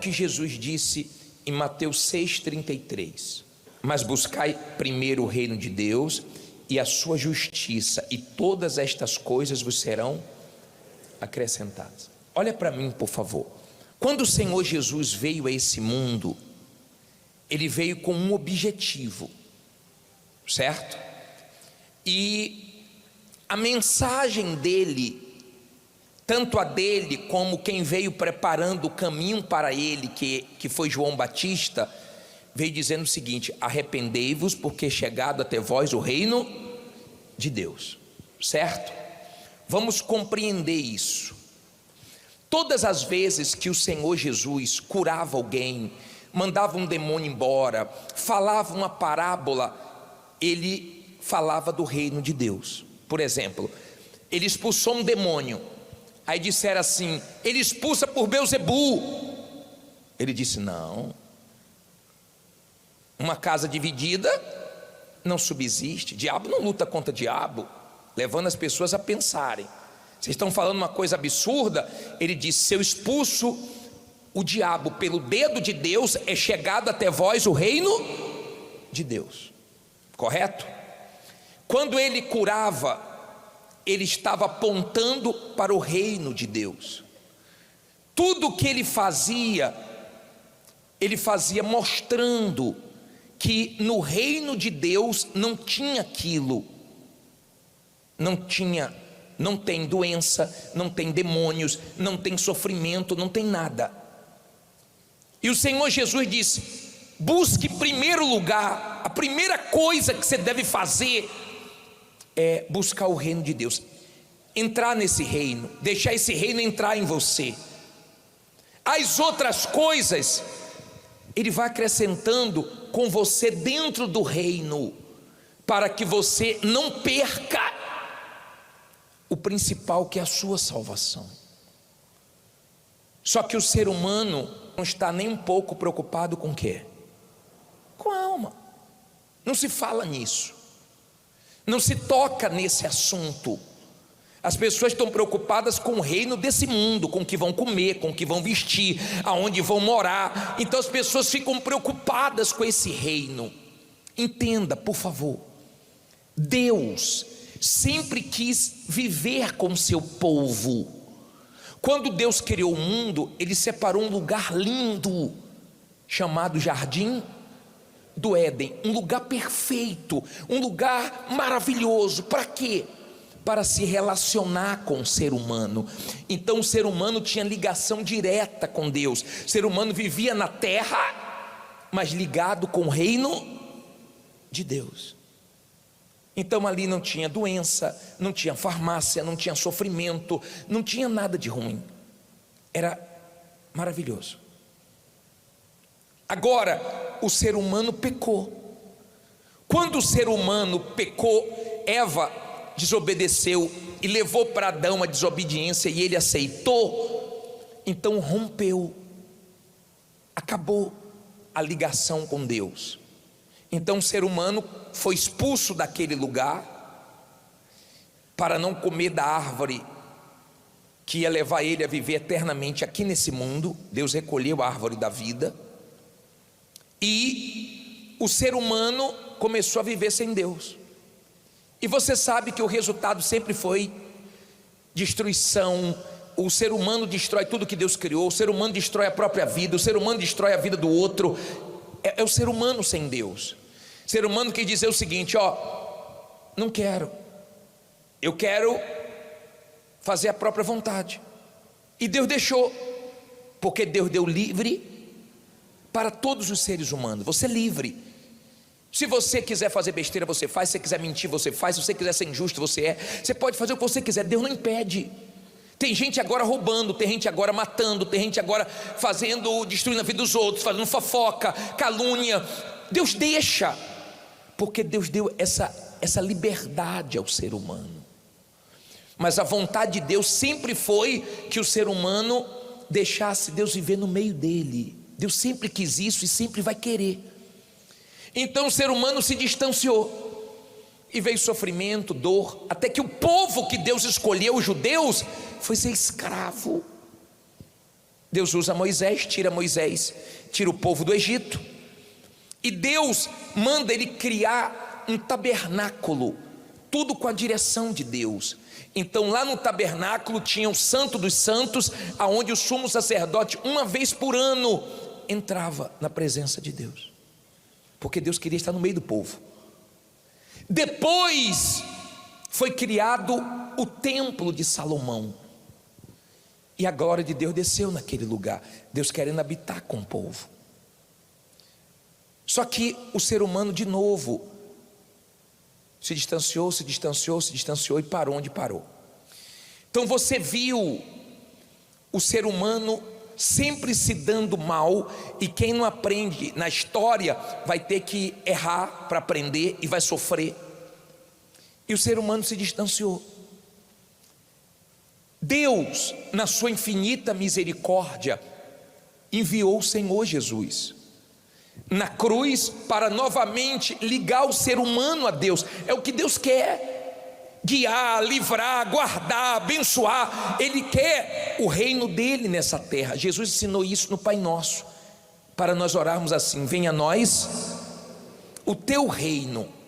que Jesus disse em Mateus 6,33: mas buscai primeiro o reino de Deus e a sua justiça, e todas estas coisas vos serão acrescentadas. Olha para mim, por favor. Quando o Senhor Jesus veio a esse mundo, ele veio com um objetivo, certo? E a mensagem dele, tanto a dele como quem veio preparando o caminho para ele, que foi João Batista, veio dizendo o seguinte: arrependei-vos, porque é chegado até vós o reino de Deus, certo? Vamos compreender isso. Todas as vezes que o Senhor Jesus curava alguém, mandava um demônio embora, falava uma parábola, ele falava do reino de Deus. Por exemplo, ele expulsou um demônio, aí disseram assim: ele expulsa por Belzebu. Ele disse: não, uma casa dividida não subsiste, diabo não luta contra diabo, levando as pessoas a pensarem. Vocês estão falando uma coisa absurda. Ele disse: se eu expulso o diabo pelo dedo de Deus, é chegado até vós o reino de Deus. Correto? Quando ele curava, ele estava apontando para o reino de Deus. Tudo que ele fazia mostrando que no reino de Deus não tinha aquilo, não tem doença, não tem demônios, não tem sofrimento, não tem nada. E o Senhor Jesus disse: busque em primeiro lugar, a primeira coisa que você deve fazer é buscar o reino de Deus, entrar nesse reino, deixar esse reino entrar em você. As outras coisas ele vai acrescentando com você dentro do reino, para que você não perca o principal, que é a sua salvação. Só que o ser humano não está nem um pouco preocupado com o quê? Com a alma. Não se fala nisso, não se toca nesse assunto. As pessoas estão preocupadas com o reino desse mundo, com o que vão comer, com o que vão vestir, aonde vão morar. Então as pessoas ficam preocupadas com esse reino. Entenda, por favor, Deus sempre quis viver com seu povo. Quando Deus criou o mundo, ele separou um lugar lindo, chamado Jardim do Éden, um lugar perfeito, um lugar maravilhoso. Para quê? Para se relacionar com o ser humano. Então o ser humano tinha ligação direta com Deus. O ser humano vivia na terra, mas ligado com o reino de Deus. Então ali não tinha doença, não tinha farmácia, não tinha sofrimento, não tinha nada de ruim. Era maravilhoso. Agora o ser humano pecou. Quando o ser humano pecou, Eva desobedeceu e levou para Adão a desobediência, e ele aceitou. Então rompeu, acabou a ligação com Deus. Então o ser humano foi expulso daquele lugar para não comer da árvore que ia levar ele a viver eternamente aqui nesse mundo. Deus recolheu a árvore da vida, e o ser humano começou a viver sem Deus. E você sabe que o resultado sempre foi destruição. O ser humano destrói tudo que Deus criou, o ser humano destrói a própria vida, o ser humano destrói a vida do outro. É o ser humano sem Deus. O ser humano quer dizer o seguinte: não quero, eu quero fazer a própria vontade. E Deus deixou, porque Deus deu livre para todos os seres humanos. Você é livre. Se você quiser fazer besteira, você faz. Se você quiser mentir, você faz. Se você quiser ser injusto, você é. Você pode fazer o que você quiser, Deus não impede. Tem gente agora roubando, tem gente agora matando, tem gente agora destruindo a vida dos outros, fazendo fofoca, calúnia. Deus deixa, porque Deus deu essa liberdade ao ser humano. Mas a vontade de Deus sempre foi que o ser humano deixasse Deus viver no meio dele. Deus sempre quis isso e sempre vai querer. Então o ser humano se distanciou, e veio sofrimento, dor, até que o povo que Deus escolheu, os judeus, foi ser escravo. Deus usa Moisés, tira o povo do Egito, e Deus manda ele criar um tabernáculo, tudo com a direção de Deus. Então lá no tabernáculo tinha o Santo dos Santos, aonde o sumo sacerdote uma vez por ano entrava na presença de Deus, porque Deus queria estar no meio do povo. Depois foi criado o templo de Salomão, e a glória de Deus desceu naquele lugar, Deus querendo habitar com o povo. Só que o ser humano de novo se distanciou e parou onde parou. Então você viu o ser humano sempre se dando mal, e quem não aprende na história vai ter que errar para aprender e vai sofrer. E o ser humano se distanciou. Deus, na sua infinita misericórdia, enviou o Senhor Jesus na cruz para novamente ligar o ser humano a Deus. É o que Deus quer: guiar, livrar, guardar, abençoar. Ele quer o reino dele nessa terra. Jesus ensinou isso no Pai Nosso, para nós orarmos assim: venha a nós o teu reino.